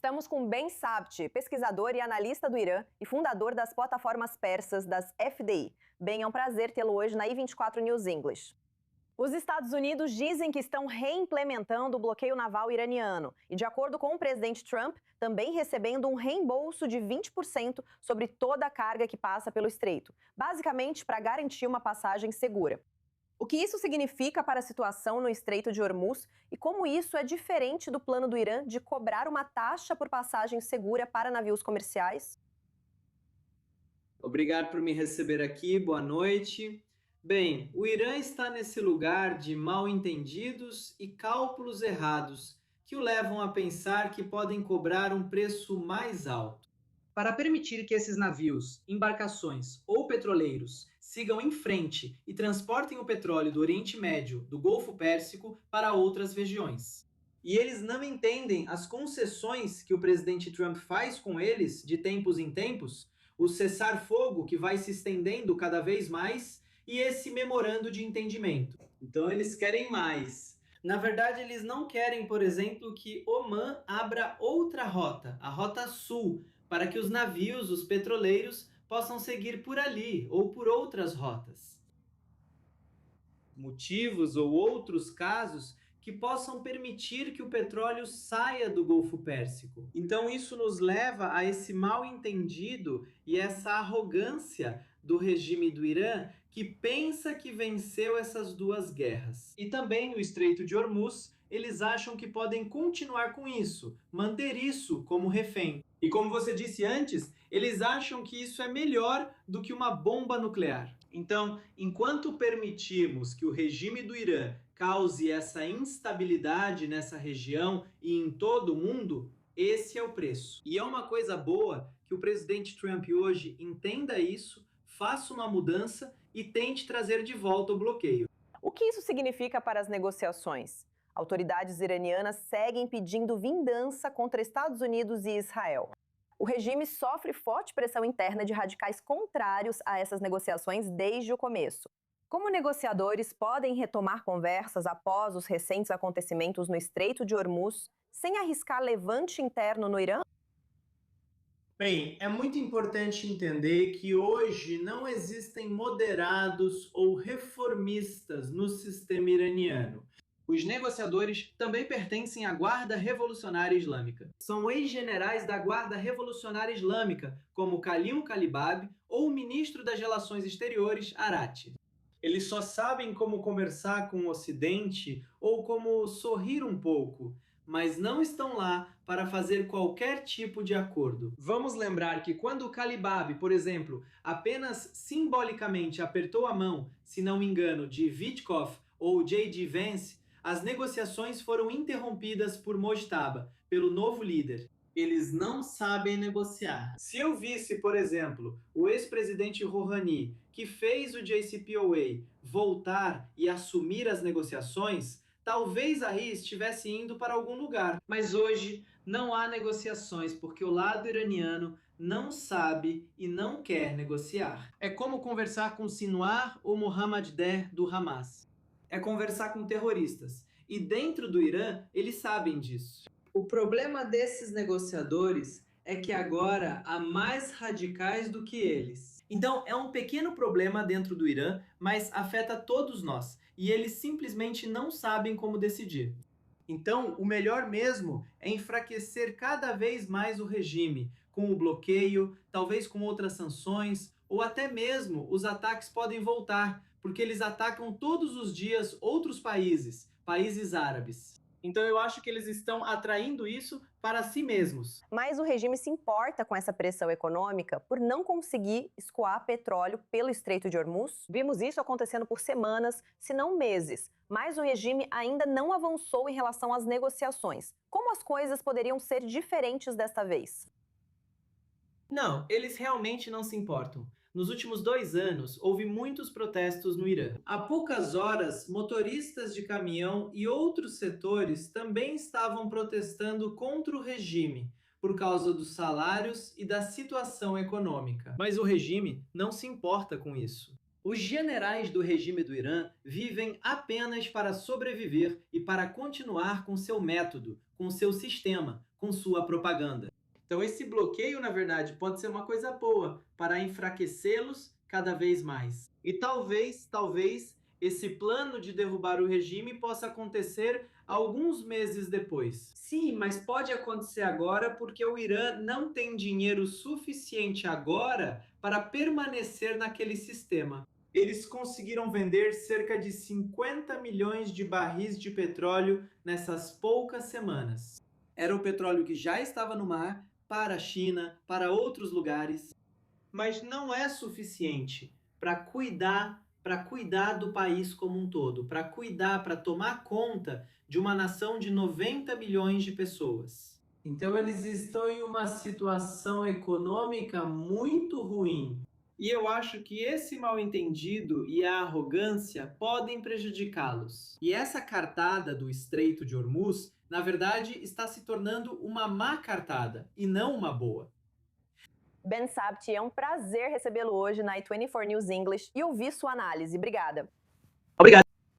Estamos com Ben Sabti, pesquisador e analista do Irã e fundador das plataformas persas das FDI. Ben, é um prazer tê-lo hoje na I24 News English. Os Estados Unidos dizem que estão reimplementando o bloqueio naval iraniano e, de acordo com o presidente Trump, também recebendo um reembolso de 20% sobre toda a carga que passa pelo estreito, basicamente para garantir uma passagem segura. O que isso significa para a situação no Estreito de Hormuz e como isso é diferente do plano do Irã de cobrar uma taxa por passagem segura para navios comerciais? Obrigado por me receber aqui, boa noite. Bem, o Irã está nesse lugar de mal-entendidos e cálculos errados que o levam a pensar que podem cobrar um preço mais alto. Para permitir que esses navios, embarcações ou petroleiros sigam em frente e transportem o petróleo do Oriente Médio, do Golfo Pérsico, para outras regiões. E eles não entendem as concessões que o presidente Trump faz com eles de tempos em tempos, o cessar-fogo que vai se estendendo cada vez mais e esse memorando de entendimento. Então eles querem mais. Na verdade, eles não querem, por exemplo, que Omã abra outra rota, a Rota Sul, para que os navios, os petroleiros, possam seguir por ali ou por outras rotas. Motivos ou outros casos que possam permitir que o petróleo saia do Golfo Pérsico. Então isso nos leva a esse mal-entendido e essa arrogância do regime do Irã que pensa que venceu essas duas guerras. E também no Estreito de Hormuz, eles acham que podem continuar com isso, manter isso como refém. E como você disse antes, eles acham que isso é melhor do que uma bomba nuclear. Então, enquanto permitirmos que o regime do Irã cause essa instabilidade nessa região e em todo o mundo, esse é o preço. E é uma coisa boa que o presidente Trump hoje entenda isso, faça uma mudança e tente trazer de volta o bloqueio. O que isso significa para as negociações? Autoridades iranianas seguem pedindo vingança contra Estados Unidos e Israel. O regime sofre forte pressão interna de radicais contrários a essas negociações desde o começo. Como negociadores podem retomar conversas após os recentes acontecimentos no Estreito de Hormuz, sem arriscar levante interno no Irã? Bem, é muito importante entender que hoje não existem moderados ou reformistas no sistema iraniano. Os negociadores também pertencem à Guarda Revolucionária Islâmica. São ex-generais da Guarda Revolucionária Islâmica, como Khalil Kalibab ou o ministro das Relações Exteriores, Arati. Eles só sabem como conversar com o Ocidente ou como sorrir um pouco, mas não estão lá para fazer qualquer tipo de acordo. Vamos lembrar que quando o Kalibab, por exemplo, apenas simbolicamente apertou a mão, se não me engano, de Witkoff ou J.D. Vance, as negociações foram interrompidas por Mojtaba, pelo novo líder. Eles não sabem negociar. Se eu visse, por exemplo, o ex-presidente Rouhani, que fez o JCPOA, voltar e assumir as negociações, talvez aí estivesse indo para algum lugar. Mas hoje não há negociações porque o lado iraniano não sabe e não quer negociar. É como conversar com Sinwar ou Mohammad Dehr do Hamas. É conversar com terroristas. E dentro do Irã, eles sabem disso. O problema desses negociadores é que agora há mais radicais do que eles. Então é um pequeno problema dentro do Irã, mas afeta todos nós. E eles simplesmente não sabem como decidir. Então, o melhor mesmo é enfraquecer cada vez mais o regime, com o bloqueio, talvez com outras sanções, ou até mesmo os ataques podem voltar, porque eles atacam todos os dias outros países, países árabes. Então eu acho que eles estão atraindo isso para si mesmos. Mas o regime se importa com essa pressão econômica por não conseguir escoar petróleo pelo Estreito de Hormuz? Vimos isso acontecendo por semanas, se não meses, mas o regime ainda não avançou em relação às negociações. Como as coisas poderiam ser diferentes desta vez? Não, eles realmente não se importam. Nos últimos 2 anos, houve muitos protestos no Irã. Há poucas horas, motoristas de caminhão e outros setores também estavam protestando contra o regime, por causa dos salários e da situação econômica. Mas o regime não se importa com isso. Os generais do regime do Irã vivem apenas para sobreviver e para continuar com seu método, com seu sistema, com sua propaganda. Então esse bloqueio, na verdade, pode ser uma coisa boa para enfraquecê-los cada vez mais. E talvez esse plano de derrubar o regime possa acontecer alguns meses depois. Sim, mas pode acontecer agora porque o Irã não tem dinheiro suficiente agora para permanecer naquele sistema. Eles conseguiram vender cerca de 50 milhões de barris de petróleo nessas poucas semanas. Era o petróleo que já estava no mar para a China, para outros lugares, mas não é suficiente para cuidar do país como um todo, para tomar conta de uma nação de 90 milhões de pessoas. Então eles estão em uma situação econômica muito ruim. E eu acho que esse mal-entendido e a arrogância podem prejudicá-los. E essa cartada do Estreito de Hormuz, na verdade, está se tornando uma má cartada e não uma boa. Ben Sabti, é um prazer recebê-lo hoje na i24 News English e ouvir sua análise. Obrigada. Obrigado.